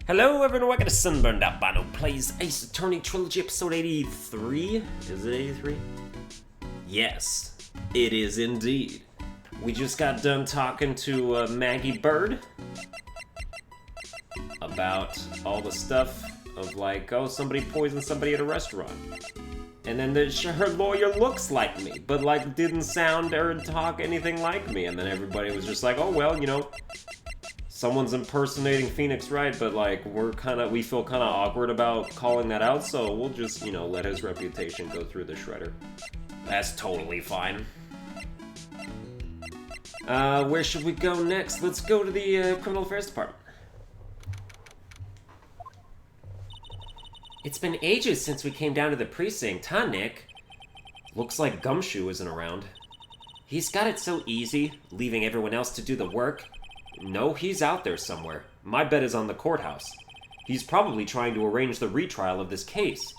Hello everyone, welcome to Sunburned. Albino plays Ace Attorney Trilogy episode 83? Is it 83? Yes, it is indeed. We just got done talking to Maggie Bird about all the stuff of like, oh, somebody poisoned somebody at a restaurant. And then her lawyer looks like me, but like didn't sound or talk anything like me. And then everybody was just like, oh well, you know, someone's impersonating Phoenix Wright, but like we feel kind of awkward about calling that out, so we'll just, you know, let his reputation go through the shredder. That's totally fine. Where should we go next? Let's go to the Criminal Affairs Department. It's been ages since we came down to the precinct, huh, Nick? Looks like Gumshoe isn't around. He's got it so easy, leaving everyone else to do the work. No, he's out there somewhere. My bet is on the courthouse. He's probably trying to arrange the retrial of this case.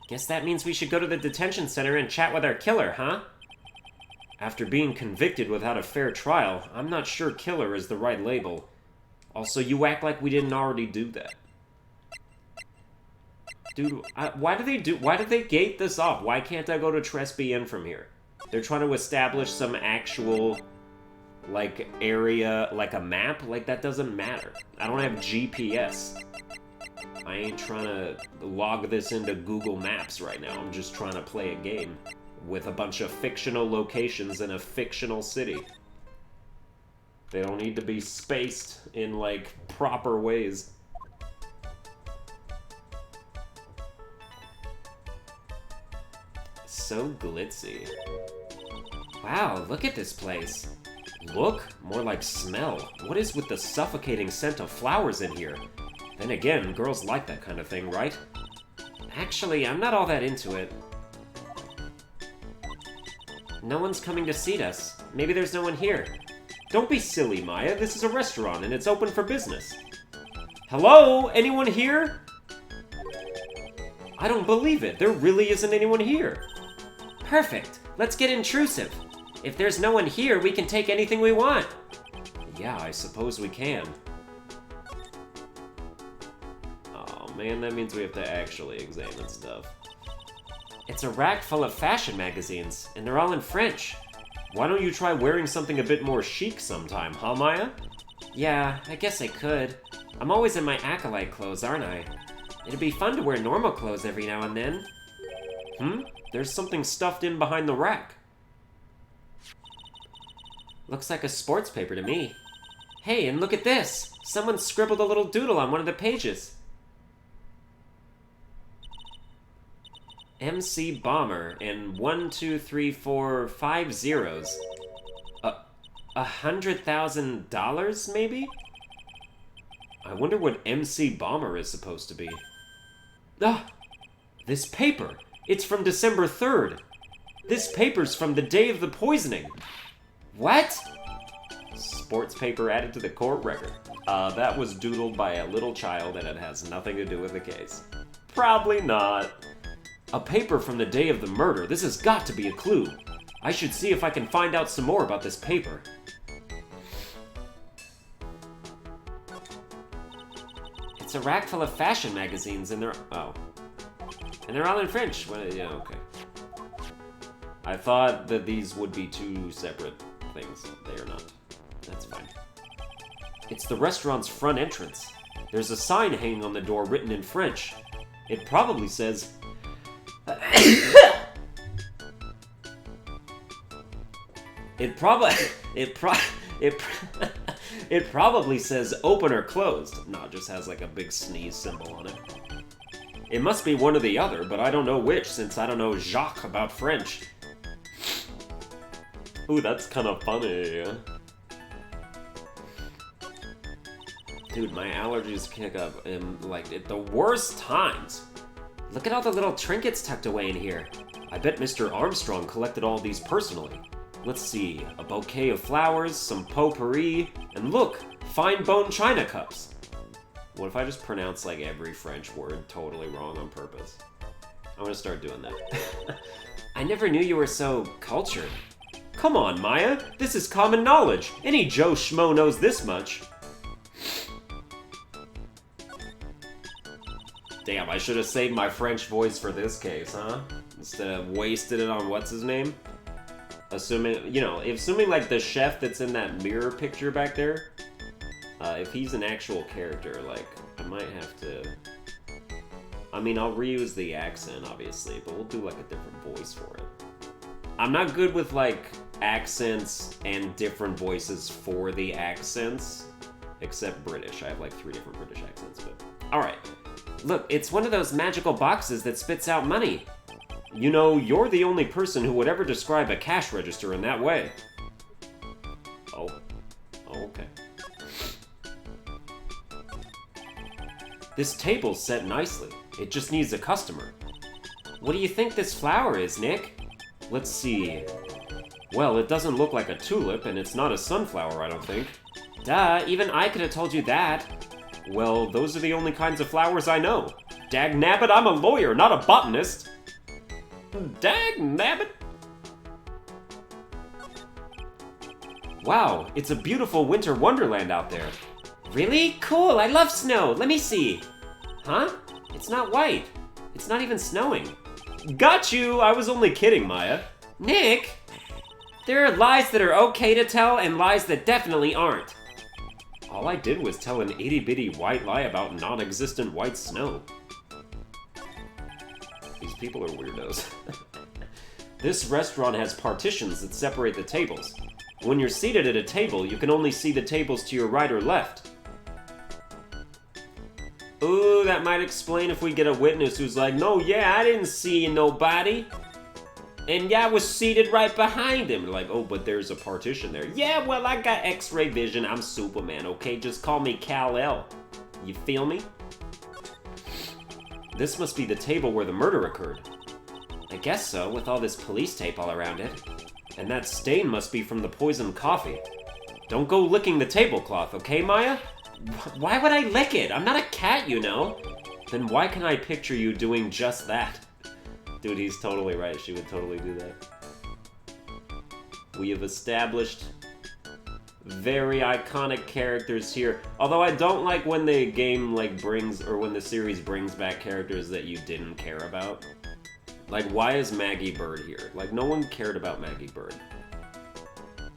Guess that means we should go to the detention center and chat with our killer, huh? After being convicted without a fair trial, I'm not sure killer is the right label. Also, you act like we didn't already do that. Dude, why did they gate this off? Why can't I go to Trés BN from here? They're trying to establish some actual, like, area, like a map? Like, that doesn't matter. I don't have GPS. I ain't trying to log this into Google Maps right now. I'm just trying to play a game with a bunch of fictional locations in a fictional city. They don't need to be spaced in, like, proper ways. So glitzy. Wow, look at this place. Look? More like smell. What is with the suffocating scent of flowers in here? Then again, girls like that kind of thing, right? Actually, I'm not all that into it. No one's coming to seat us. Maybe there's no one here. Don't be silly, Maya. This is a restaurant and it's open for business. Hello? Anyone here? I don't believe it. There really isn't anyone here. Perfect. Let's get intrusive. If there's no one here, we can take anything we want. Yeah, I suppose we can. Oh man, that means we have to actually examine stuff. It's a rack full of fashion magazines, and they're all in French. Why don't you try wearing something a bit more chic sometime, huh, Maya? Yeah, I guess I could. I'm always in my acolyte clothes, aren't I? It'd be fun to wear normal clothes every now and then. There's something stuffed in behind the rack. Looks like a sports paper to me. Hey, and look at this! Someone scribbled a little doodle on one of the pages. MC Bomber and 1, 2, 3, 4, 5 zeros. $100,000 maybe? I wonder what MC Bomber is supposed to be. Ah! This paper! It's from December 3rd! This paper's from the day of the poisoning! What? Sports paper added to the court record. That was doodled by a little child and it has nothing to do with the case. Probably not. A paper from the day of the murder. This has got to be a clue. I should see if I can find out some more about this paper. It's a rack full of fashion magazines and they're... oh. And they're all in French. Well, yeah, okay. I thought that these would be two separate things. They are not. That's fine. It's the restaurant's front entrance. There's a sign hanging on the door written in French. It probably says... It probably says open or closed. No, it just has like a big sneeze symbol on it. It must be one or the other, but I don't know which since I don't know Jacques about French. Ooh, that's kind of funny. Dude, my allergies kick up in, like, at the worst times. Look at all the little trinkets tucked away in here. I bet Mr. Armstrong collected all these personally. Let's see, a bouquet of flowers, some potpourri, and look, fine bone china cups. What if I just pronounce, like, every French word totally wrong on purpose? I'm gonna start doing that. I never knew you were so cultured. Come on, Maya. This is common knowledge. Any Joe Schmo knows this much. Damn, I should have saved my French voice for this case, huh? Instead of wasted it on what's his name? Assuming, you know, assuming like the chef that's in that mirror picture back there, if he's an actual character, like, I might have to... I mean, I'll reuse the accent, obviously, but we'll do like a different voice for it. I'm not good with like accents and different voices for the accents, except British. I have like 3 different British accents, but... Alright. Look, it's one of those magical boxes that spits out money. You know, you're the only person who would ever describe a cash register in that way. Oh. Oh, okay. This table's set nicely. It just needs a customer. What do you think this flower is, Nick? Let's see. Well, it doesn't look like a tulip, and it's not a sunflower, I don't think. Duh, even I could have told you that. Well, those are the only kinds of flowers I know. Dagnabbit, I'm a lawyer, not a botanist. Dagnabbit. Wow, it's a beautiful winter wonderland out there. Really? Cool, I love snow. Let me see. Huh? It's not white. It's not even snowing. Got you! I was only kidding, Maya. Nick! There are lies that are okay to tell and lies that definitely aren't. All I did was tell an itty-bitty white lie about non-existent white snow. These people are weirdos. This restaurant has partitions that separate the tables. When you're seated at a table, you can only see the tables to your right or left. Ooh, that might explain if we get a witness who's like, no, yeah, I didn't see nobody. And yeah, I was seated right behind him. Like, oh, but there's a partition there. Yeah, well, I got X-ray vision. I'm Superman, okay? Just call me Kal-El. You feel me? This must be the table where the murder occurred. I guess so, with all this police tape all around it. And that stain must be from the poisoned coffee. Don't go licking the tablecloth, okay, Maya? Why would I lick it? I'm not a cat, you know. Then why can I picture you doing just that? Dude, he's totally right. She would totally do that. We have established very iconic characters here. Although I don't like when the game, like, brings, or when the series brings back characters that you didn't care about. Like, why is Maggie Bird here? Like, no one cared about Maggie Bird.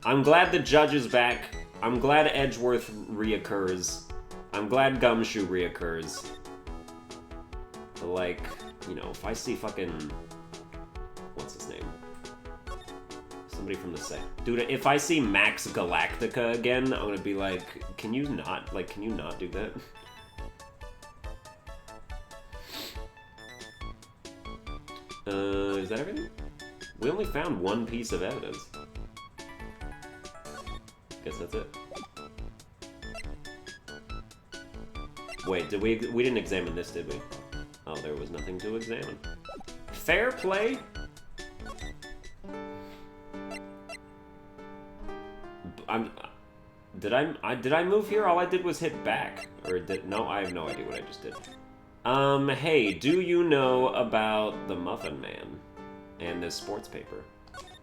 I'm glad the judge is back. I'm glad Edgeworth reoccurs. I'm glad Gumshoe reoccurs. But, like, you know, if I see fucking... What's his name? Somebody from the set. Dude, if I see Max Galactica again, I'm gonna be like, can you not do that? Is that everything? We only found one piece of evidence. Guess that's it. Wait, we didn't examine this, did we? Oh, there was nothing to examine. Fair play? Did I move here? All I did was hit back. Or no, I have no idea what I just did. Hey, do you know about the Muffin Man and this sports paper?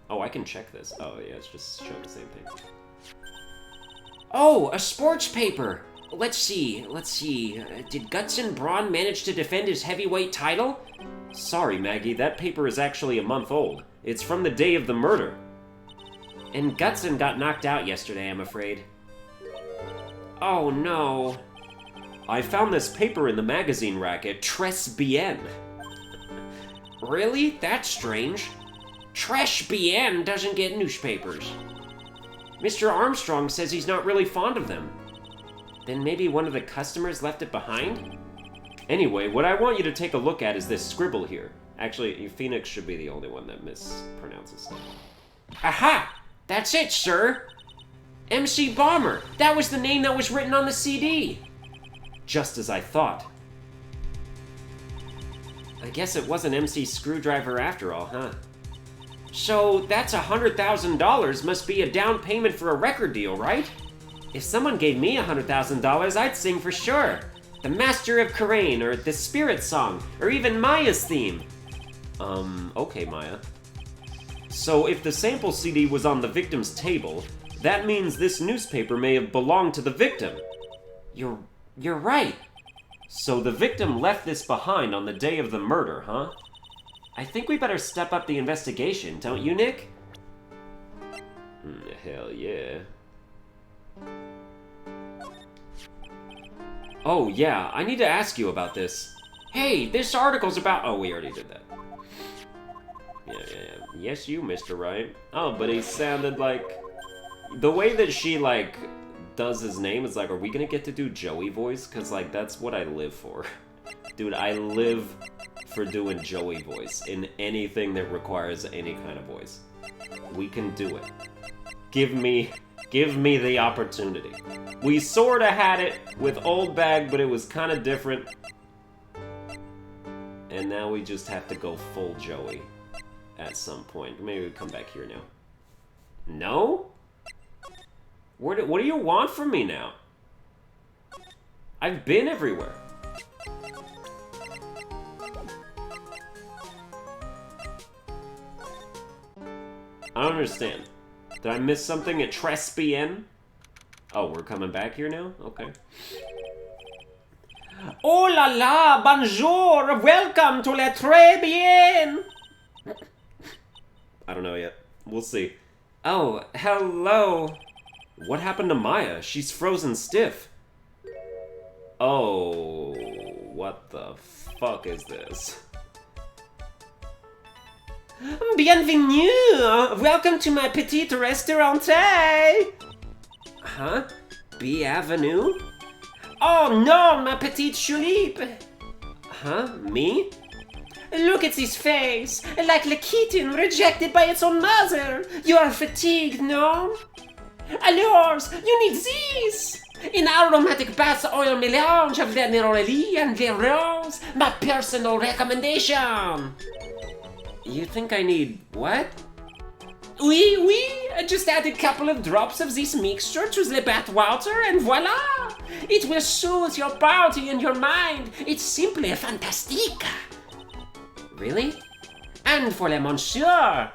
Oh, I can check this. Oh, yeah, it's just showing the same thing. Oh, a sports paper! Let's see. Did Gutson Braun manage to defend his heavyweight title? Sorry, Maggie, that paper is actually a month old. It's from the day of the murder. And Gutson got knocked out yesterday, I'm afraid. Oh, no. I found this paper in the magazine rack at Trés Bien. Really? That's strange. Trés Bien doesn't get newspapers. Mr. Armstrong says he's not really fond of them. Then maybe one of the customers left it behind? Anyway, what I want you to take a look at is this scribble here. Actually, Phoenix should be the only one that mispronounces stuff. Aha! That's it, sir! MC Bomber! That was the name that was written on the CD! Just as I thought. I guess it wasn't MC Screwdriver after all, huh? So, that's $100,000 must be a down payment for a record deal, right? If someone gave me $100,000, I'd sing for sure. The Master of Karain, or the Spirit Song, or even Maya's theme. Okay, Maya. So, if the sample CD was on the victim's table, that means this newspaper may have belonged to the victim. You're right. So the victim left this behind on the day of the murder, huh? I think we better step up the investigation, don't you, Nick? Hell yeah. Oh, yeah, I need to ask you about this. Hey, this article's about... Oh, we already did that. Yeah. Yes, you, Mr. Right. Oh, but he sounded like... The way that she, like, does his name is like, are we gonna get to do Joey voice? Because, like, that's what I live for. Dude, I live for doing Joey voice in anything that requires any kind of voice. We can do it. Give me the opportunity. We sorta had it with Old Bag, but it was kind of different. And now we just have to go full Joey at some point. Maybe we come back here now. No? What do you want from me now? I've been everywhere. I don't understand. Did I miss something at Trés? Oh, we're coming back here now? Okay. Oh la la, bonjour, welcome to la Trés. I don't know yet. We'll see. Oh, hello. What happened to Maya? She's frozen stiff. Oh, what the fuck is this? Bienvenue! Welcome to my petite restaurant. Huh? B Avenue? Oh no, ma petite tulipe! Huh? Me? Look at his face, like a kitten rejected by its own mother. You are fatigued, no? Alors, you need this! An aromatic bath oil mélange of the neroli and the rose, my personal recommendation. You think I need what? Oui, I just add a couple of drops of this mixture to the bath water and voila! It will soothe your body and your mind. It's simply fantastique. Really? And for le monsieur.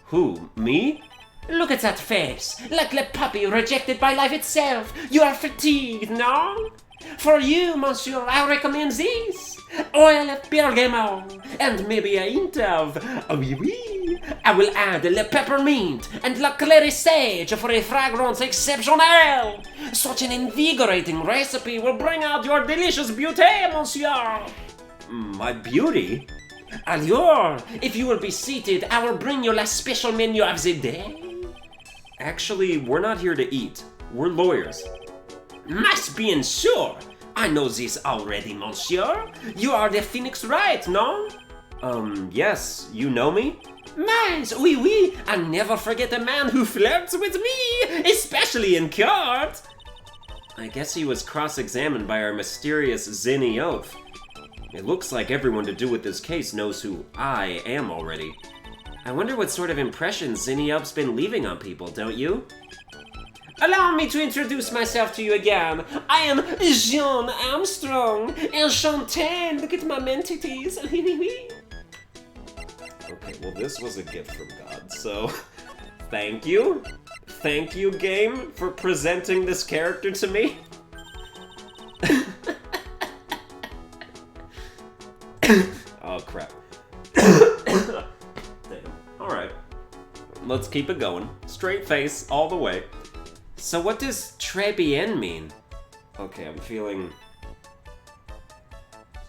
Who, me? Look at that face, like a puppy rejected by life itself. You are fatigued, no? For you, monsieur, I recommend this. Oil of bergamot, and maybe a hint of oui. I will add le peppermint and la clary sage for a fragrance exceptionnel. Such an invigorating recipe will bring out your delicious beauty, monsieur. My beauty? Alors, if you will be seated, I will bring you la special menu of the day. Actually, we're not here to eat. We're lawyers. Must be sure. I know this already, monsieur. You are the Phoenix Wright, no? Yes. You know me? Nice, oui. I never forget a man who flirts with me, especially in court. I guess he was cross-examined by our mysterious Zinni oath. It looks like everyone to do with this case knows who I am already. I wonder what sort of impression Zinniup's been leaving on people, don't you? Allow me to introduce myself to you again. I am Jean Armstrong. Enchanté. Look at my mentities. Okay, well this was a gift from God, so thank you. Thank you, game, for presenting this character to me. Oh, crap. Damn. Alright. Let's keep it going. Straight face, all the way. So what does très bien mean? Okay, I'm feeling...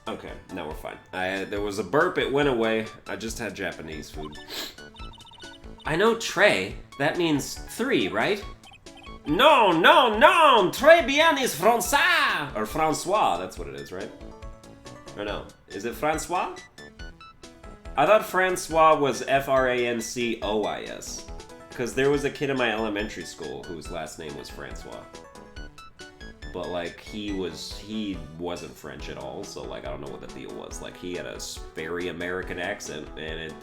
Okay, now we're fine. There was a burp, it went away. I just had Japanese food. I know très, that means 3, right? No! Très bien is François! Or François, that's what it is, right? Or no, is it François? I thought François was Francois. Because there was a kid in my elementary school whose last name was Francois. But, like, he wasn't French at all, so, like, I don't know what the deal was. Like, he had a very American accent, and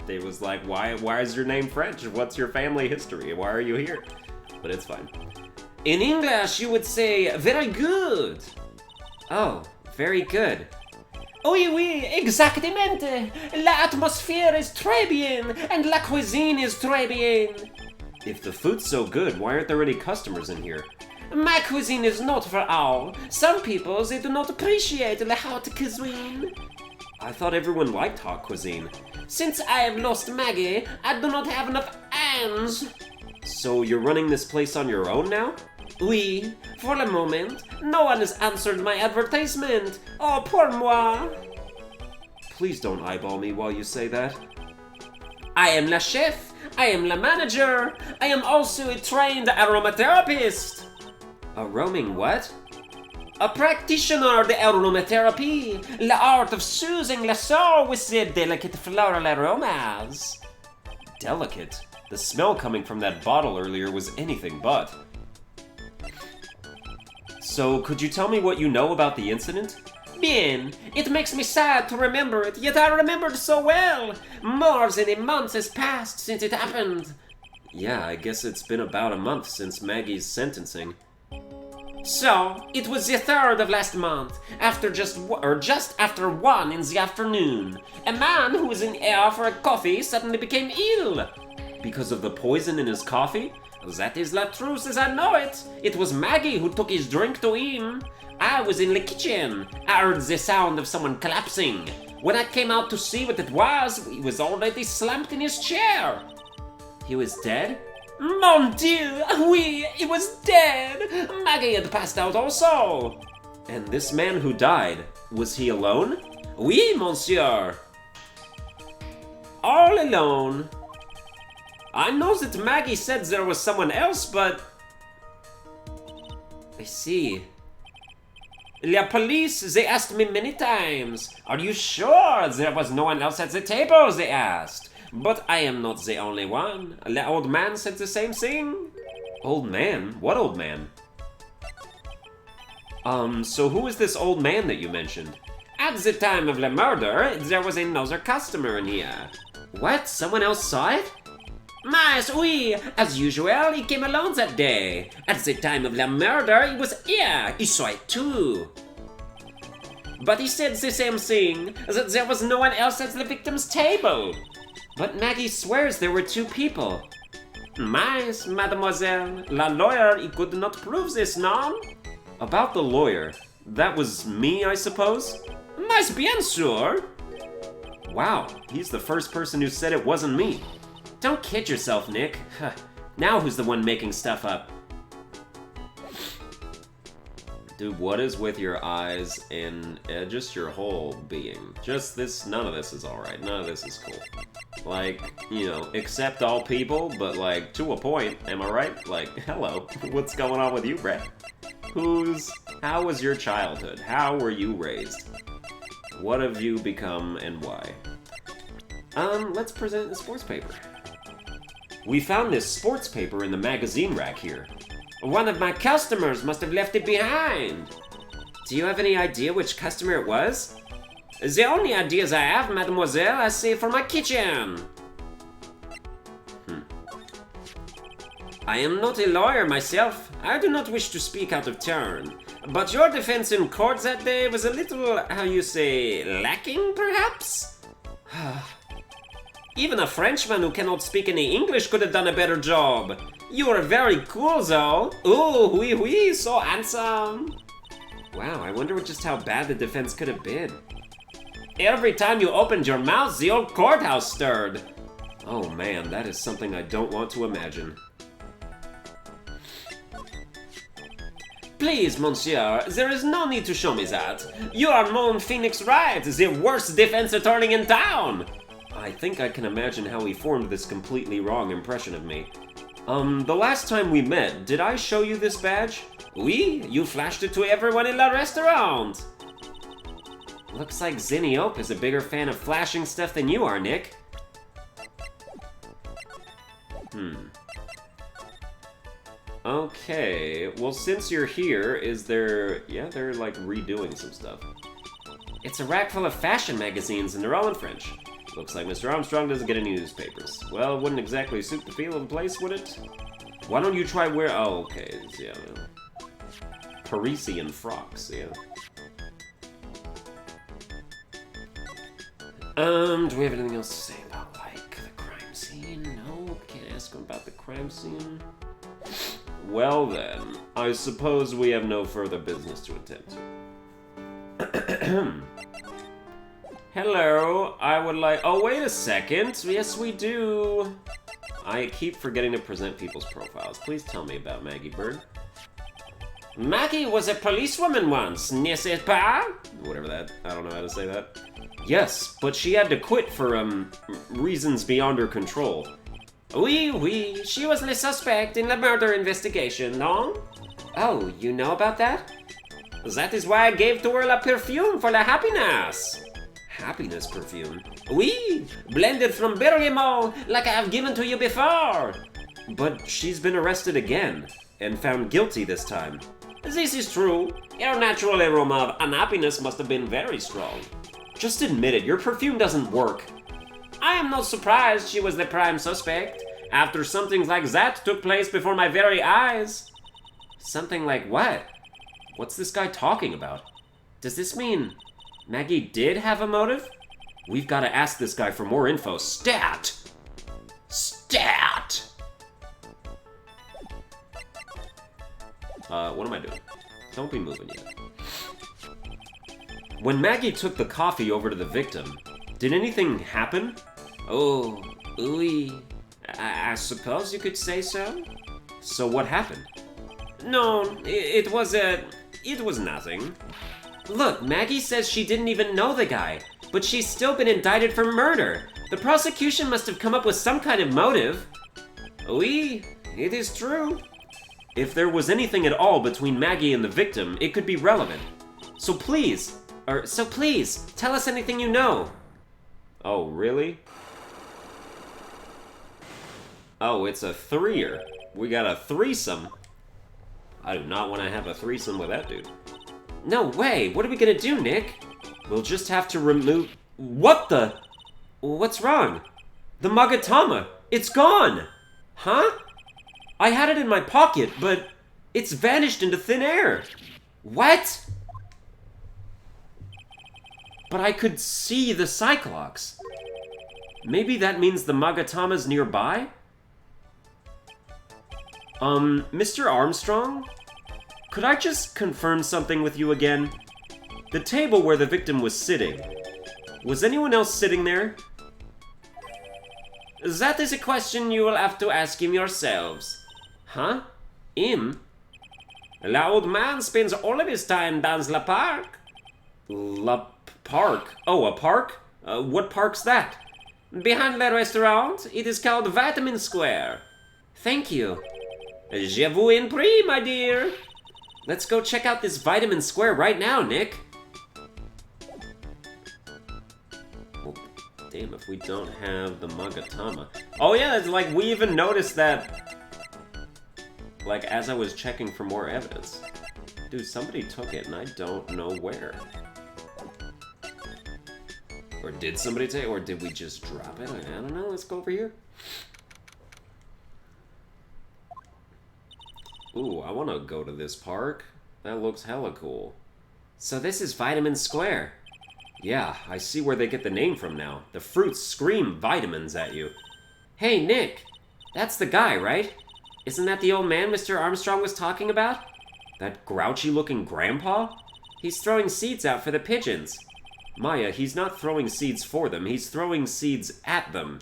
it was like, why is your name French? What's your family history? Why are you here? But it's fine. In English, you would say, very good. Oh, very good. Oui, exactamente. La atmosphère is très bien, and la cuisine is très bien. If the food's so good, why aren't there any customers in here? My cuisine is not for all. Some people, they do not appreciate the hot cuisine. I thought everyone liked hot cuisine. Since I have lost Maggie, I do not have enough hands. So you're running this place on your own now? Oui, for the moment. No one has answered my advertisement. Oh, pour moi. Please don't eyeball me while you say that. I am la chef. I am la manager. I am also a trained aromatherapist. A roaming what? A practitioner of the aromatherapy, the art of soothing the soul with the delicate floral aromas. Delicate? The smell coming from that bottle earlier was anything but. So, could you tell me what you know about the incident? Bien, it makes me sad to remember it, yet I remember it so well. More than a month has passed since it happened. Yeah, I guess it's been about a month since Maggie's sentencing. So, it was the 3rd of last month, just after 1 in the afternoon. A man who was in air for a coffee suddenly became ill. Because of the poison in his coffee? That is the truth as I know it. It was Maggie who took his drink to him. I was in the kitchen. I heard the sound of someone collapsing. When I came out to see what it was, he was already slumped in his chair. He was dead? Mon Dieu! Oui, he was dead! Maggie had passed out also. And this man who died, was he alone? Oui, monsieur. All alone. I know that Maggie said there was someone else, but... I see. The police, they asked me many times. Are you sure there was no one else at the table, they asked. But I am not the only one. The old man said the same thing. Old man? What old man? So who is this old man that you mentioned? At the time of the murder, there was another customer in here. What? Someone else saw it? Mas, oui, as usual, he came alone that day. At the time of the murder, he was here. He saw it too. But he said the same thing, that there was no one else at the victim's table. But Maggie swears there were 2 people. Mas, mademoiselle, la lawyer, he could not prove this, no? About the lawyer, that was me, I suppose? Mas bien sûr. Wow, he's the first person who said it wasn't me. Don't kid yourself, Nick. Now who's the one making stuff up? Dude, what is with your eyes and just your whole being? None of this is alright. None of this is cool. Like, you know, accept all people, but like, to a point, am I right? Like, hello, what's going on with you, Brett? How was your childhood? How were you raised? What have you become and why? Let's present the sports paper. We found this sports paper in the magazine rack here. One of my customers must have left it behind. Do you have any idea which customer it was? The only ideas I have, mademoiselle, I save for my kitchen. I am not a lawyer myself. I do not wish to speak out of turn. But your defense in court that day was a little, how you say, lacking, perhaps? Even a Frenchman who cannot speak any English could have done a better job. You were very cool, though. Ooh, oui, oui, so handsome. Wow, I wonder just how bad the defense could have been. Every time you opened your mouth, the old courthouse stirred. Oh man, that is something I don't want to imagine. Please, monsieur, there is no need to show me that. You are Mon Phoenix Wright, the worst defense attorney in town. I think I can imagine how he formed this completely wrong impression of me. The last time we met, did I show you this badge? Oui, you flashed it to everyone in the restaurant. Looks like Zinniop is a bigger fan of flashing stuff than you are, Nick. Okay, well since you're here, yeah, they're like redoing some stuff. It's a rack full of fashion magazines and they're all in French. Looks like Mr. Armstrong doesn't get any newspapers. Well, it wouldn't exactly suit the feel of the place, would it? Why don't you try oh, okay, yeah. Parisian frocks, yeah. Do we have anything else to say about, like, the crime scene? No? Can't ask him about the crime scene? Well then, I suppose we have no further business to attend to. Hello, I would like... Oh, wait a second. Yes, we do. I keep forgetting to present people's profiles. Please tell me about Maggie Bird. Maggie was a policewoman once, n'est-ce pas? Whatever that... I don't know how to say that. Yes, but she had to quit for, reasons beyond her control. Oui, oui, she was the suspect in the murder investigation, no? Oh, you know about that? That is why I gave to her la perfume for la happiness. Happiness perfume? Oui, blended from bergamot, like I have given to you before. But she's been arrested again, and found guilty this time. This is true. Your natural aroma of unhappiness must have been very strong. Just admit it, your perfume doesn't work. I am not surprised she was the prime suspect, after something like that took place before my very eyes. Something like what? What's this guy talking about? Does this mean Maggie did have a motive? We've got to ask this guy for more info. Stat! Stat! What am I doing? Don't be moving yet. When Maggie took the coffee over to the victim, did anything happen? Oh, oui. I suppose you could say so. So what happened? No, it was nothing. Look, Maggie says she didn't even know the guy, but she's still been indicted for murder. The prosecution must have come up with some kind of motive. Oui, it is true. If there was anything at all between Maggie and the victim, it could be relevant. So please, tell us anything you know. Oh, really? Oh, it's a threer. We got a threesome. I do not want to have a threesome with that dude. No way! What are we gonna do, Nick? We'll just have to remove... What the... What's wrong? The Magatama! It's gone! Huh? I had it in my pocket, but it's vanished into thin air. What? But I could see the Cyclops. Maybe that means the Magatama's nearby? Mr. Armstrong? Could I just confirm something with you again? The table where the victim was sitting. Was anyone else sitting there? That is a question you will have to ask him yourselves. Huh? Him? The old man spends all of his time down the park. La park? Oh, a park? What park's that? Behind the restaurant, it is called Vitamin Square. Thank you. Je vous en prie, my dear. Let's go check out this Vitamin Square right now, Nick. Well, damn, if we don't have the Magatama. Oh yeah, it's like we even noticed that, like, as I was checking for more evidence. Dude, somebody took it and I don't know where. Or did somebody take it, or did we just drop it? I don't know, let's go over here. Ooh, I want to go to this park. That looks hella cool. So this is Vitamin Square. Yeah, I see where they get the name from now. The fruits scream vitamins at you. Hey, Nick. That's the guy, right? Isn't that the old man Mr. Armstrong was talking about? That grouchy-looking grandpa? He's throwing seeds out for the pigeons. Maya, he's not throwing seeds for them. He's throwing seeds at them.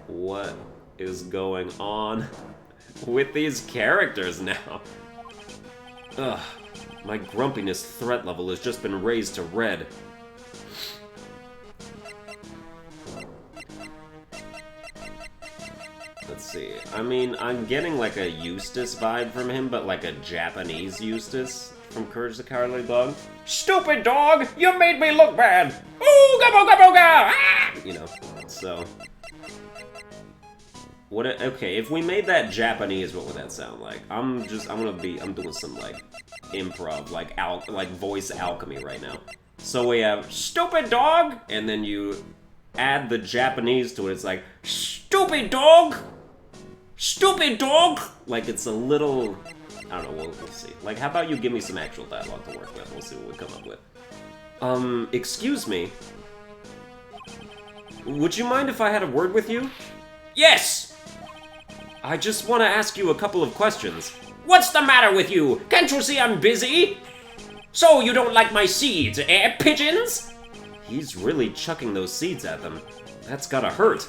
What is going on with these characters now? Ugh, my grumpiness threat level has just been raised to red. Let's see, I mean, I'm getting like a Eustace vibe from him, but like a Japanese Eustace from Courage the Cowardly Dog. Stupid dog! You made me look bad! Ooga booga booga! Ah! You know, so... What? Okay, if we made that Japanese, what would that sound like? I'm doing some like improv, like voice alchemy right now. So we have stupid dog, and then you add the Japanese to it. It's like stupid dog, stupid dog. Like it's a little, I don't know. We'll see. Like, how about you give me some actual dialogue to work with? We'll see what we come up with. Excuse me. Would you mind if I had a word with you? Yes! I just want to ask you a couple of questions. What's the matter with you? Can't you see I'm busy? So you don't like my seeds, eh, pigeons? He's really chucking those seeds at them. That's gotta hurt.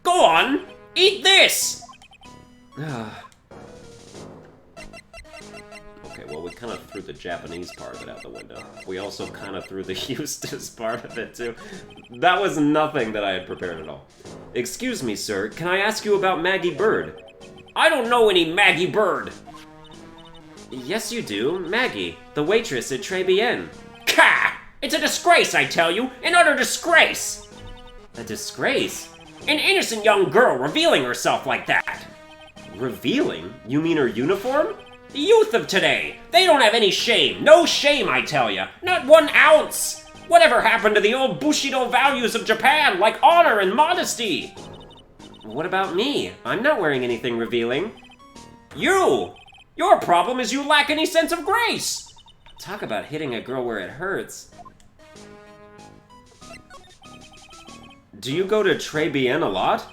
Go on, eat this! Okay, well, we kind of threw the Japanese part of it out the window. We also kind of threw the Eustace part of it, too. That was nothing that I had prepared at all. Excuse me, sir, can I ask you about Maggie Bird? I don't know any Maggie Bird. Yes, you do. Maggie, the waitress at Trés. Ka! It's a disgrace, I tell you! An utter disgrace! A disgrace? An innocent young girl revealing herself like that! Revealing? You mean her uniform? The youth of today, they don't have any shame. No shame, I tell you. Not 1 ounce. Whatever happened to the old Bushido values of Japan, like honor and modesty? What about me? I'm not wearing anything revealing. You! Your problem is you lack any sense of grace. Talk about hitting a girl where it hurts. Do you go to Trés a lot?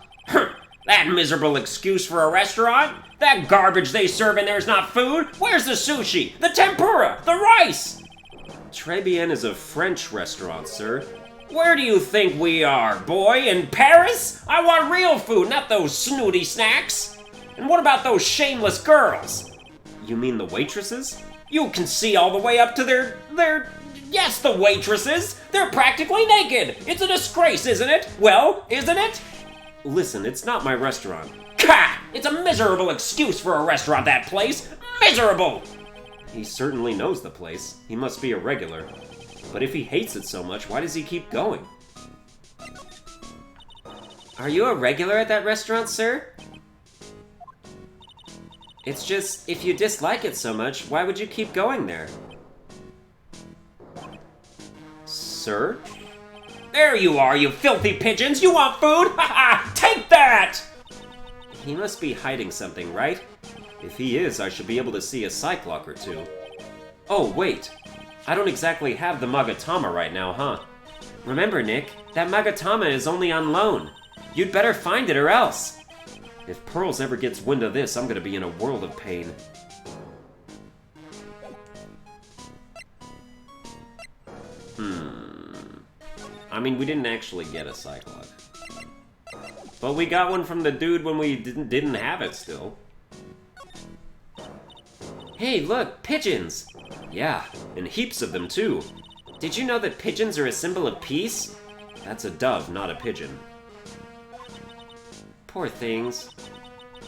That miserable excuse for a restaurant? That garbage they serve in there's not food? Where's the sushi? The tempura? The rice? Trés is a French restaurant, sir. Where do you think we are, boy? In Paris? I want real food, not those snooty snacks. And what about those shameless girls? You mean the waitresses? You can see all the way up to their... Yes, the waitresses! They're practically naked! It's a disgrace, isn't it? Well, isn't it? Listen, it's not my restaurant. Ka! It's a miserable excuse for a restaurant, that place! Miserable! He certainly knows the place. He must be a regular. But if he hates it so much, why does he keep going? Are you a regular at that restaurant, sir? It's just, if you dislike it so much, why would you keep going there? Sir? There you are, you filthy pigeons! You want food? Ha ha! Take that! He must be hiding something, right? If he is, I should be able to see a cyclock or two. Oh, wait. I don't exactly have the Magatama right now, huh? Remember, Nick, that Magatama is only on loan. You'd better find it or else. If Pearls ever gets wind of this, I'm gonna be in a world of pain. I mean, we didn't actually get a cyclock. But we got one from the dude when we didn't have it still. Hey, look, pigeons! Yeah, and heaps of them too. Did you know that pigeons are a symbol of peace? That's a dove, not a pigeon. Poor things.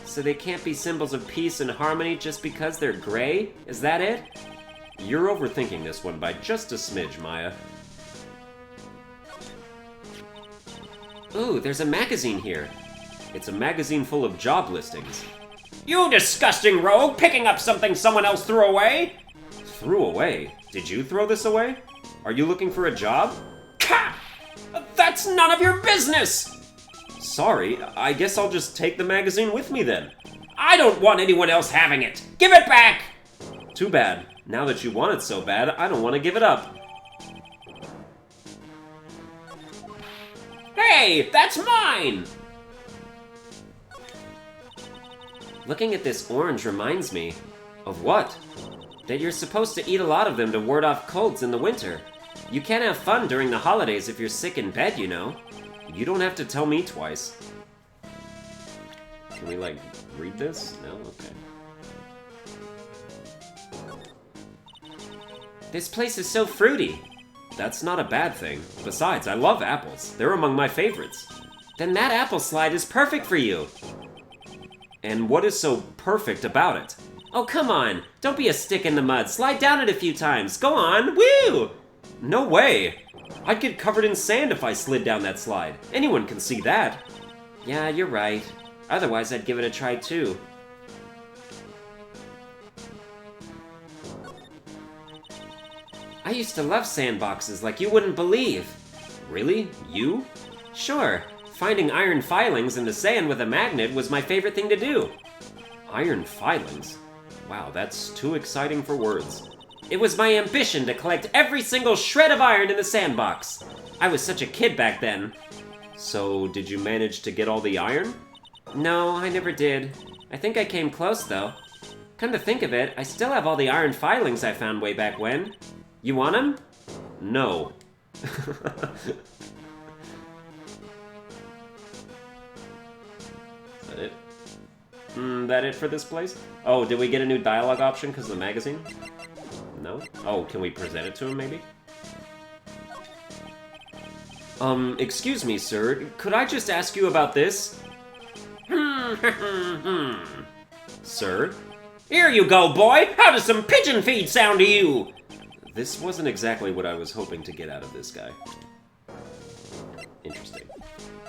So they can't be symbols of peace and harmony just because they're gray? Is that it? You're overthinking this one by just a smidge, Maya. Ooh, there's a magazine here. It's a magazine full of job listings. You disgusting rogue, picking up something someone else threw away! Threw away? Did you throw this away? Are you looking for a job? Ka! That's none of your business! Sorry, I guess I'll just take the magazine with me then. I don't want anyone else having it! Give it back! Too bad. Now that you want it so bad, I don't want to give it up. Hey, that's mine! Looking at this orange reminds me... Of what? That you're supposed to eat a lot of them to ward off colds in the winter. You can't have fun during the holidays if you're sick in bed, you know. You don't have to tell me twice. Can we, like, read this? No? Okay. This place is so fruity. That's not a bad thing. Besides, I love apples. They're among my favorites. Then that apple slide is perfect for you. And what is so perfect about it? Oh, come on. Don't be a stick in the mud. Slide down it a few times. Go on. Woo! No way. I'd get covered in sand if I slid down that slide. Anyone can see that. Yeah, you're right. Otherwise, I'd give it a try too. I used to love sandboxes like you wouldn't believe. Really? You? Sure. Finding iron filings in the sand with a magnet was my favorite thing to do. Iron filings? Wow, that's too exciting for words. It was my ambition to collect every single shred of iron in the sandbox. I was such a kid back then. So, did you manage to get all the iron? No, I never did. I think I came close, though. Come to think of it, I still have all the iron filings I found way back when. You want them? No. Is that it? That it for this place? Oh, did we get a new dialogue option because of the magazine? No? Oh, can we present it to him, maybe? Excuse me, sir. Could I just ask you about this? Sir? Here you go, boy! How does some pigeon feed sound to you? This wasn't exactly what I was hoping to get out of this guy. Interesting.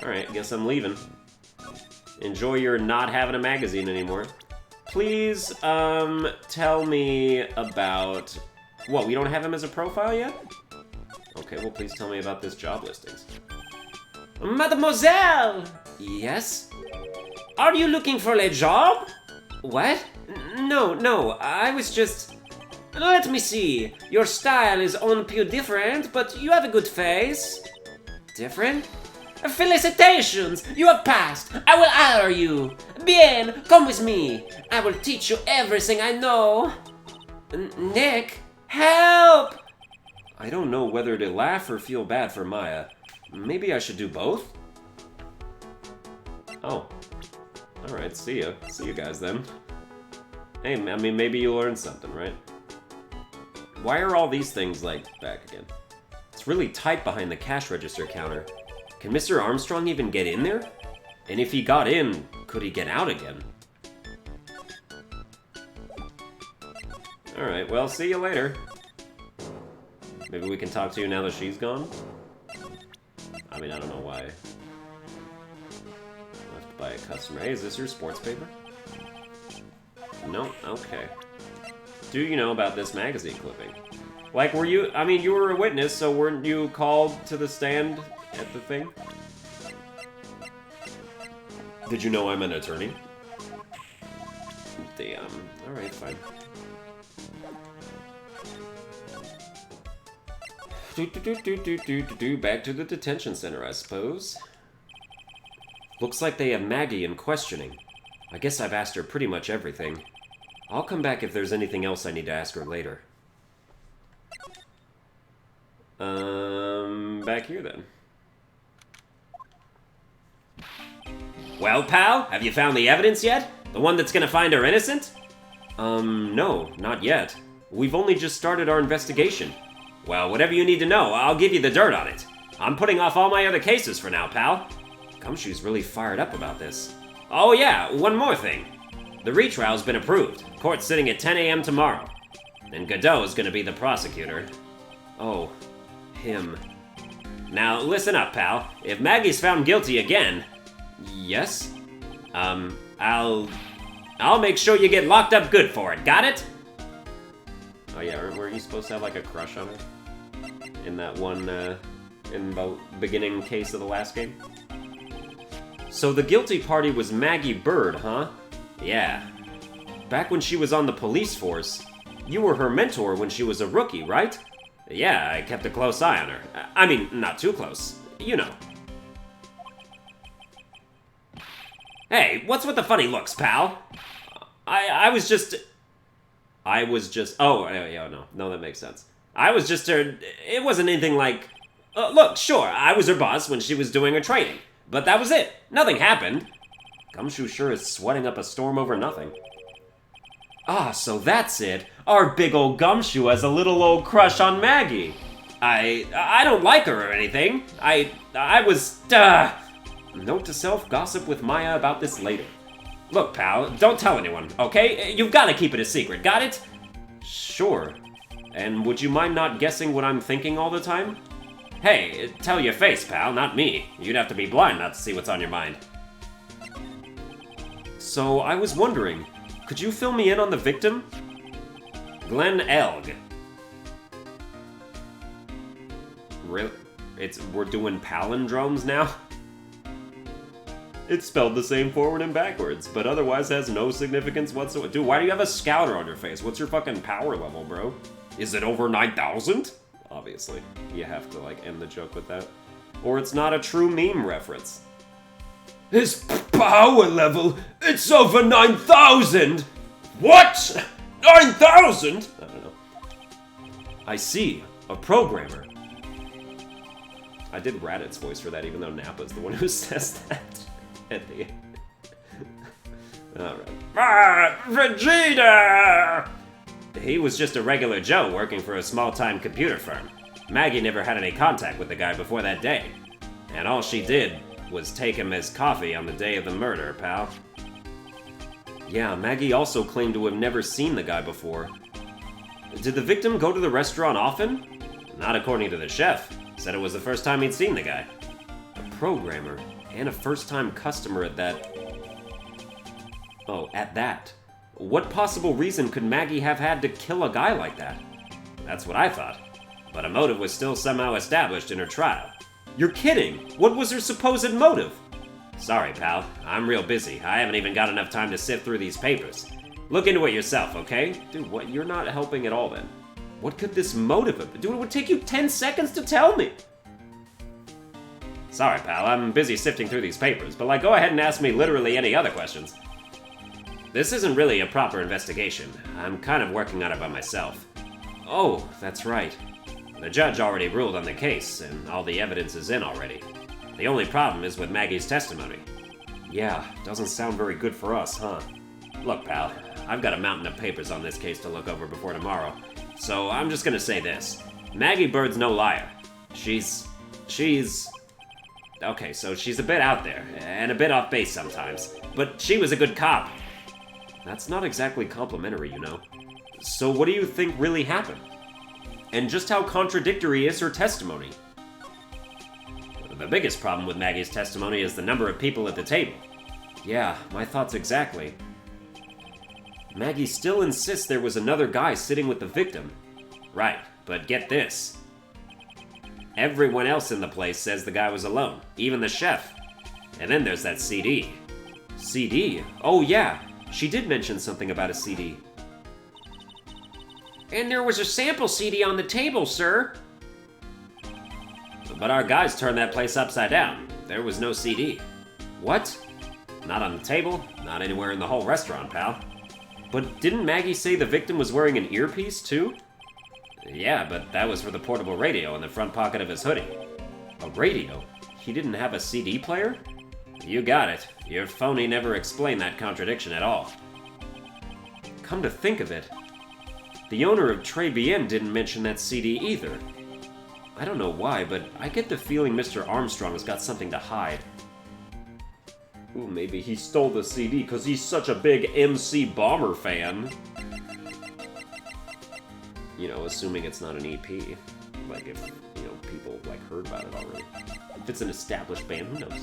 Alright, guess I'm leaving. Enjoy your not having a magazine anymore. Please, tell me about... What, we don't have him as a profile yet? Okay, well, please tell me about this job listings. Mademoiselle! Yes? Are you looking for a job? What? No, I was just... Let me see. Your style is un peu different, but you have a good face. Different? Felicitations! You have passed! I will hire you! Bien! Come with me! I will teach you everything I know! Nick! Help! I don't know whether to laugh or feel bad for Maya. Maybe I should do both? Oh. Alright, see ya. See you guys then. Hey, I mean, maybe you learned something, right? Why are all these things, like, back again? It's really tight behind the cash register counter. Can Mr. Armstrong even get in there? And if he got in, could he get out again? Alright, well, see you later. Maybe we can talk to you now that she's gone? I mean, I don't know why. I'll have to buy a customer. Hey, is this your sports paper? No? Okay. Do you know about this magazine clipping? Like, were you... I mean, you were a witness, so weren't you called to the stand at the thing? Did you know I'm an attorney? Damn. Alright, fine. Back to the detention center, I suppose. Looks like they have Maggie in questioning. I guess I've asked her pretty much everything. I'll come back if there's anything else I need to ask her later. Back here then. Well, pal, have you found the evidence yet? The one that's gonna find her innocent? No, not yet. We've only just started our investigation. Well, whatever you need to know, I'll give you the dirt on it. I'm putting off all my other cases for now, pal. Gumshoe's really fired up about this. Oh yeah, one more thing. The retrial's been approved. Court's sitting at 10 a.m. tomorrow. And Godot's gonna be the prosecutor. Oh, him. Now, listen up, pal. If Maggie's found guilty again... Yes? I'll make sure you get locked up good for it, got it? Oh yeah, weren't you supposed to have like a crush on her? In that one, in the beginning case of the last game? So the guilty party was Maggie Bird, huh? Yeah. Back when she was on the police force, you were her mentor when she was a rookie, right? Yeah, I kept a close eye on her. I mean, not too close. You know. Hey, what's with the funny looks, pal? I was just... Oh, yeah, no, that makes sense. I was just her... It wasn't anything like... look, sure, I was her boss when she was doing her training. But that was it. Nothing happened. Gumshoe sure is sweating up a storm over nothing. Ah, so that's it. Our big old Gumshoe has a little old crush on Maggie. I don't like her or anything. I was... Note to self, gossip with Maya about this later. Look, pal, don't tell anyone, okay? You've got to keep it a secret, got it? Sure. And would you mind not guessing what I'm thinking all the time? Hey, tell your face, pal, not me. You'd have to be blind not to see what's on your mind. So, I was wondering, could you fill me in on the victim? Glenn Elg. Really? We're doing palindromes now? It's spelled the same forward and backwards, but otherwise has no significance whatsoever. Dude, why do you have a scouter on your face? What's your fucking power level, bro? Is it over 9,000? Obviously. You have to, like, end the joke with that. Or it's not a true meme reference. His power level, it's over 9,000! What? 9,000? I don't know. I see. A programmer. I did Raditz voice for that, even though Nappa's the one who says that at the end. Alright. Vegeta! He was just a regular Joe working for a small-time computer firm. Maggie never had any contact with the guy before that day. And all she did was take him as coffee on the day of the murder, pal. Yeah, Maggie also claimed to have never seen the guy before. Did the victim go to the restaurant often? Not according to the chef. Said it was the first time he'd seen the guy. A programmer, and a first-time customer at that. Oh, at that. What possible reason could Maggie have had to kill a guy like that? That's what I thought. But a motive was still somehow established in her trial. You're kidding! What was her supposed motive? Sorry, pal. I'm real busy. I haven't even got enough time to sift through these papers. Look into it yourself, okay? Dude, what? You're not helping at all, then. What could this motive have been? Dude, it would take you 10 seconds to tell me! Sorry, pal. I'm busy sifting through these papers, but, go ahead and ask me literally any other questions. This isn't really a proper investigation. I'm kind of working on it by myself. Oh, that's right. The judge already ruled on the case, and all the evidence is in already. The only problem is with Maggie's testimony. Yeah, doesn't sound very good for us, huh? Look, pal, I've got a mountain of papers on this case to look over before tomorrow, so I'm just gonna say this. Maggie Bird's no liar. She's... Okay, so she's a bit out there, and a bit off base sometimes, but she was a good cop. That's not exactly complimentary, you know. So what do you think really happened? And just how contradictory is her testimony? The biggest problem with Maggie's testimony is the number of people at the table. Yeah, my thoughts exactly. Maggie still insists there was another guy sitting with the victim. Right, but get this. Everyone else in the place says the guy was alone, even the chef. And then there's that CD. CD? Oh yeah, she did mention something about a CD. And there was a sample CD on the table, sir. But our guys turned that place upside down. There was no CD. What? Not on the table, not anywhere in the whole restaurant, pal. But didn't Maggie say the victim was wearing an earpiece, too? Yeah, but that was for the portable radio in the front pocket of his hoodie. A radio? He didn't have a CD player? You got it. Your phony never explained that contradiction at all. Come to think of it, the owner of Trés didn't mention that CD either. I don't know why, but I get the feeling Mr. Armstrong's got something to hide. Ooh, maybe he stole the CD because he's such a big MC Bomber fan. You know, assuming it's not an EP. Like if, people, heard about it already. If it's an established band, who knows?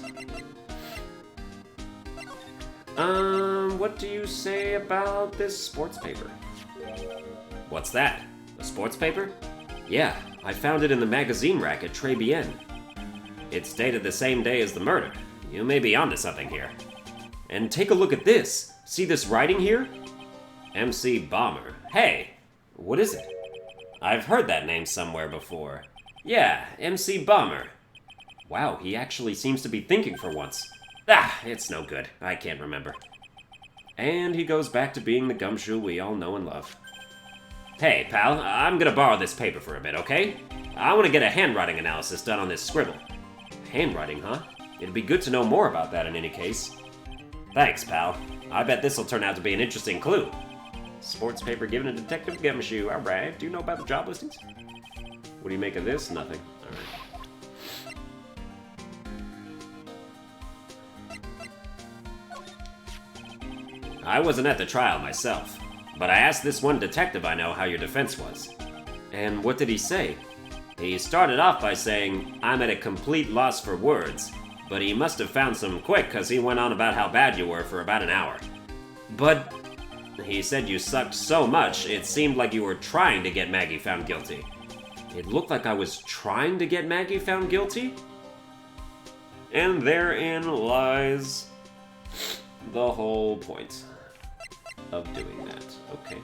What do you say about this sports paper? What's that? A sports paper? Yeah, I found it in the magazine rack at Trés. It's dated the same day as the murder. You may be onto something here. And take a look at this. See this writing here? MC Bomber. Hey, what is it? I've heard that name somewhere before. Yeah, MC Bomber. Wow, he actually seems to be thinking for once. Ah, it's no good. I can't remember. And he goes back to being the Gumshoe we all know and love. Hey, pal, I'm gonna borrow this paper for a bit, okay? I want to get a handwriting analysis done on this scribble. Handwriting, huh? It'd be good to know more about that in any case. Thanks, pal. I bet this'll turn out to be an interesting clue. Sports paper given to Detective Gumshoe. Alright, do you know about the job listings? What do you make of this? Nothing. Alright. I wasn't at the trial myself, but I asked this one detective I know how your defense was. And what did he say? He started off by saying, I'm at a complete loss for words, but he must have found some quick because he went on about how bad you were for about an hour. But he said you sucked so much, it seemed like you were trying to get Maggie found guilty. It looked like I was trying to get Maggie found guilty? And therein lies the whole point of doing that. Okay.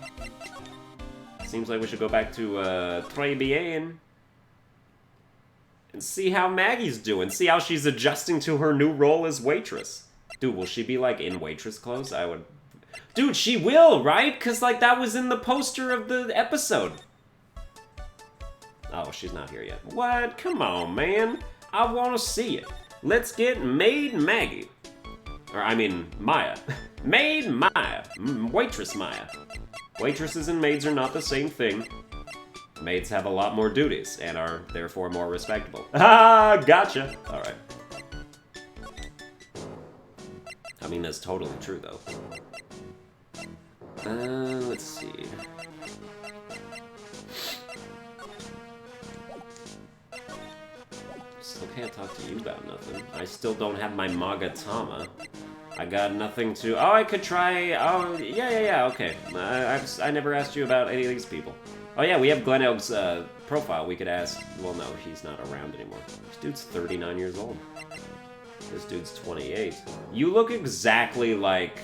Seems like we should go back to Trés and see how Maggie's doing. See how she's adjusting to her new role as waitress. Dude, will she be, like, in waitress clothes? I would... Dude, she will, right? Because, like, that was in the poster of the episode. Oh, she's not here yet. What? Come on, man. I want to see it. Let's get Maid Maggie. Or, I mean, Maya. Maid Maya. Waitress Maya. Waitresses and maids are not the same thing. Maids have a lot more duties and are therefore more respectable. Ah, gotcha. All right. I mean, that's totally true, though. Let's see. Still can't talk to you about nothing. I still don't have my Magatama. I got nothing to... Oh, I could try... Oh, yeah, okay. I never asked you about any of these people. Oh, yeah, we have Glen Elg's profile. We could ask... Well, no, he's not around anymore. This dude's 39 years old. This dude's 28. You look exactly like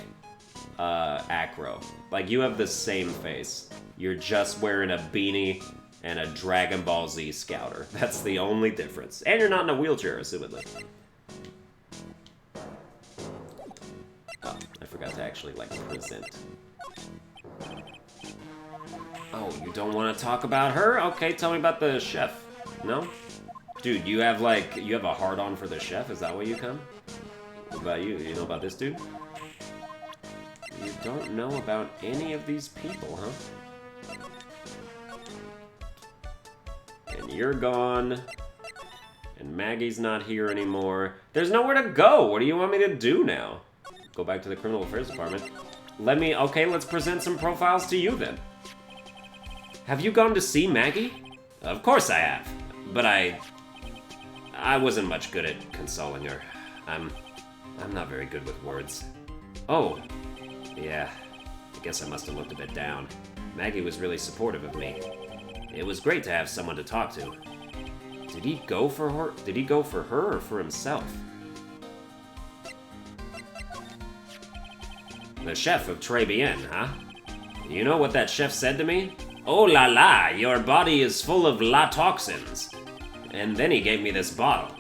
Acro. Like, you have the same face. You're just wearing a beanie and a Dragon Ball Z scouter. That's the only difference. And you're not in a wheelchair, assumedly. Oh, I forgot to actually, like, present. Oh, you don't want to talk about her? Okay, tell me about the chef. No? Dude, you have, like, you have a hard-on for the chef? Is that why you come? What about you? You know about this dude? You don't know about any of these people, huh? And you're gone. And Maggie's not here anymore. There's nowhere to go! What do you want me to do now? Go back to the Criminal Affairs Department. Okay, let's present some profiles to you then. Have you gone to see Maggie? Of course I have. But I wasn't much good at consoling her. I'm not very good with words. Oh, yeah. I guess I must have looked a bit down. Maggie was really supportive of me. It was great to have someone to talk to. Did he go for her? Did he go for her or for himself? The chef of Trés Bien, huh? You know what that chef said to me? Oh la la, your body is full of la toxins. And then he gave me this bottle.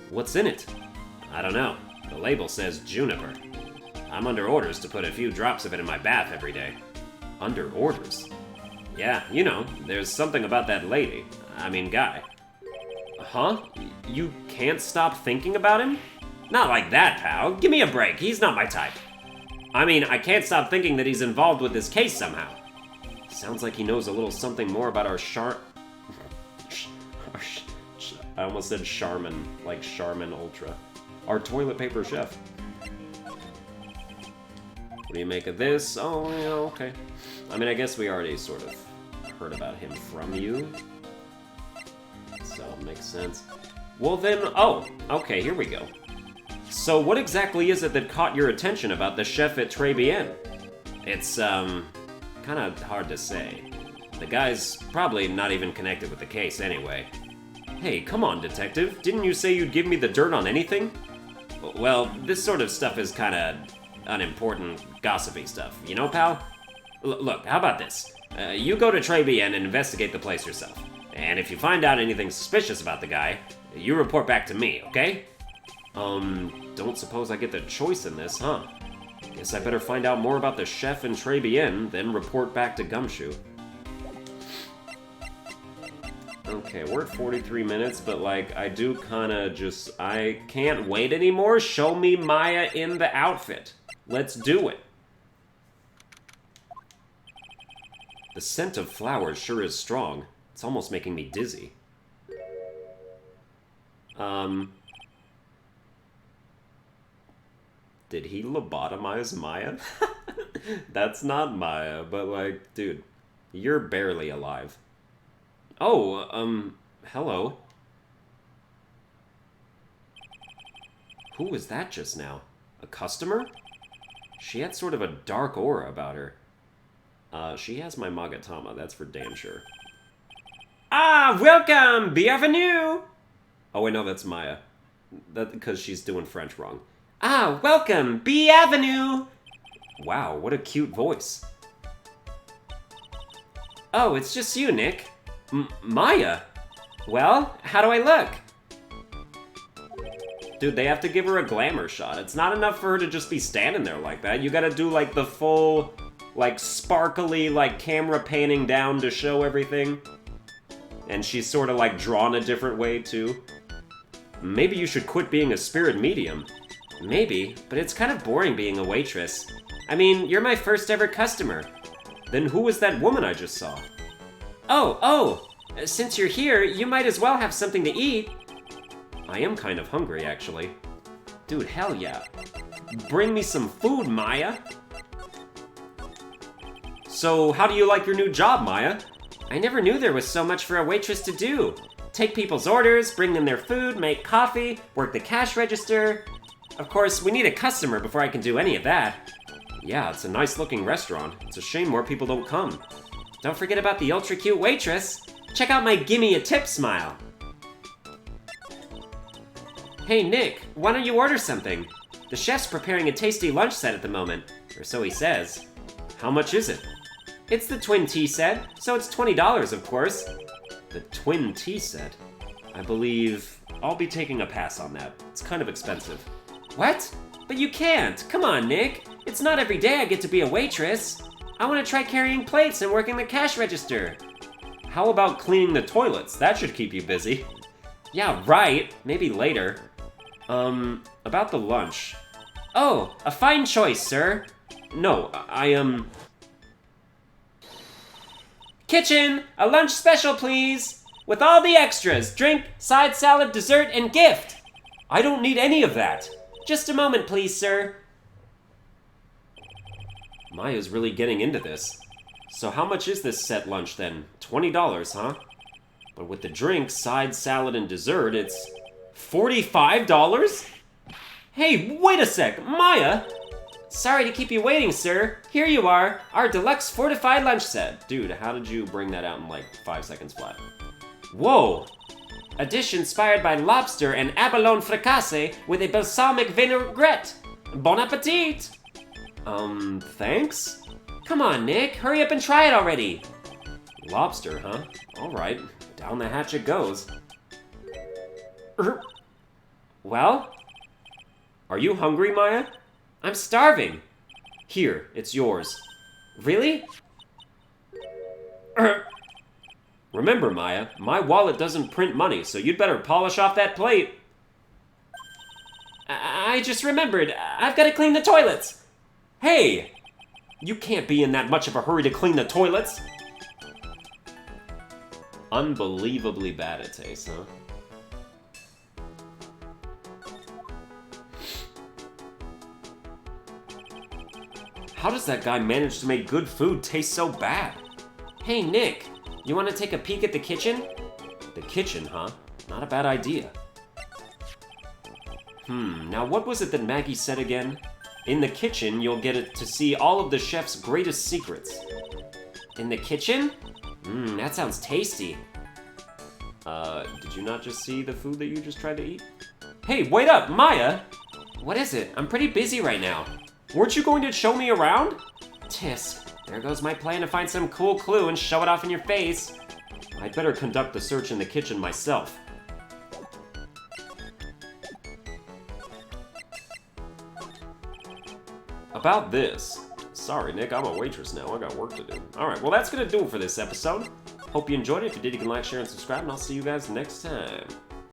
What's in it? I don't know. The label says juniper. I'm under orders to put a few drops of it in my bath every day. Under orders? Yeah, you know, there's something about that lady. I mean, guy. Huh? You can't stop thinking about him? Not like that, pal. Give me a break. He's not my type. I mean, I can't stop thinking that he's involved with this case somehow. Sounds like he knows a little something more about our I almost said Charmin, like Charmin Ultra. Our toilet paper chef. What do you make of this? Oh, yeah, okay. I mean, I guess we already sort of heard about him from you. So, makes sense. Well then, oh, okay, here we go. So what exactly is it that caught your attention about the chef at Trés Bien? It's, kind of hard to say. The guy's probably not even connected with the case anyway. Hey, come on, detective. Didn't you say you'd give me the dirt on anything? Well, this sort of stuff is kind of unimportant, gossipy stuff. You know, pal? Look, how about this? You go to Trés Bien and investigate the place yourself. And if you find out anything suspicious about the guy, you report back to me, okay? Don't suppose I get the choice in this, huh? Guess I better find out more about the chef in Trés Bien, then report back to Gumshoe. Okay, we're at 43 minutes, but like, I do kinda just... I can't wait anymore. Show me Maya in the outfit. Let's do it. The scent of flowers sure is strong. It's almost making me dizzy. Did he lobotomize Maya? That's not Maya, but like, dude, you're barely alive. Oh, hello. Who was that just now? A customer? She had sort of a dark aura about her. She has my Magatama, that's for damn sure. Ah, welcome! Bienvenue! Oh wait, no, that's Maya. That's because she's doing French wrong. Ah, welcome! Bienvenue! Wow, what a cute voice. Oh, it's just you, Nick. Maya? Well, how do I look? Dude, they have to give her a glamour shot. It's not enough for her to just be standing there like that. You gotta do, like, the full, like, sparkly, like, camera panning down to show everything. And she's sort of, like, drawn a different way, too. Maybe you should quit being a spirit medium. Maybe, but it's kind of boring being a waitress. I mean, you're my first ever customer. Then who was that woman I just saw? Oh, since you're here, you might as well have something to eat. I am kind of hungry, actually. Dude, hell yeah. Bring me some food, Maya. So, how do you like your new job, Maya? I never knew there was so much for a waitress to do. Take people's orders, bring them their food, make coffee, work the cash register. Of course, we need a customer before I can do any of that. Yeah, it's a nice looking restaurant. It's a shame more people don't come. Don't forget about the ultra cute waitress. Check out my gimme a tip smile. Hey Nick, why don't you order something? The chef's preparing a tasty lunch set at the moment, or so he says. How much is it? It's the twin tea set, so it's $20 of course. The twin tea set? I believe I'll be taking a pass on that. It's kind of expensive. What? But you can't! Come on, Nick! It's not every day I get to be a waitress! I want to try carrying plates and working the cash register! How about cleaning the toilets? That should keep you busy. Yeah, right! Maybe later. About the lunch. Oh, a fine choice, sir! No, Kitchen! A lunch special, please! With all the extras! Drink, side salad, dessert, and gift! I don't need any of that! Just a moment, please, sir. Maya's really getting into this. So how much is this set lunch, then? $20, huh? But with the drink, side salad, and dessert, it's $45? Hey, wait a sec! Maya! Sorry to keep you waiting, sir. Here you are, our deluxe fortified lunch set. Dude, how did you bring that out in like 5 seconds flat? Whoa! A dish inspired by lobster and abalone fricassee with a balsamic vinaigrette. Bon appetit! Thanks? Come on, Nick, hurry up and try it already. Lobster, huh? Alright, down the hatch it goes. Well? Are you hungry, Maya? I'm starving. Here, it's yours. Really? Remember, Maya, my wallet doesn't print money, so you'd better polish off that plate. I just remembered. I've got to clean the toilets. Hey! You can't be in that much of a hurry to clean the toilets. Unbelievably bad it tastes, huh? How does that guy manage to make good food taste so bad? Hey, Nick, you want to take a peek at the kitchen? The kitchen, huh? Not a bad idea. Now what was it that Maggie said again? In the kitchen, you'll get to see all of the chef's greatest secrets. In the kitchen? That sounds tasty. Did you not just see the food that you just tried to eat? Hey, wait up, Maya! What is it? I'm pretty busy right now. Weren't you going to show me around? Tisk, there goes my plan to find some cool clue and show it off in your face. I'd better conduct the search in the kitchen myself. About this. Sorry, Nick, I'm a waitress now. I got work to do. Alright, well that's gonna do it for this episode. Hope you enjoyed it. If you did, you can like, share, and subscribe, and I'll see you guys next time.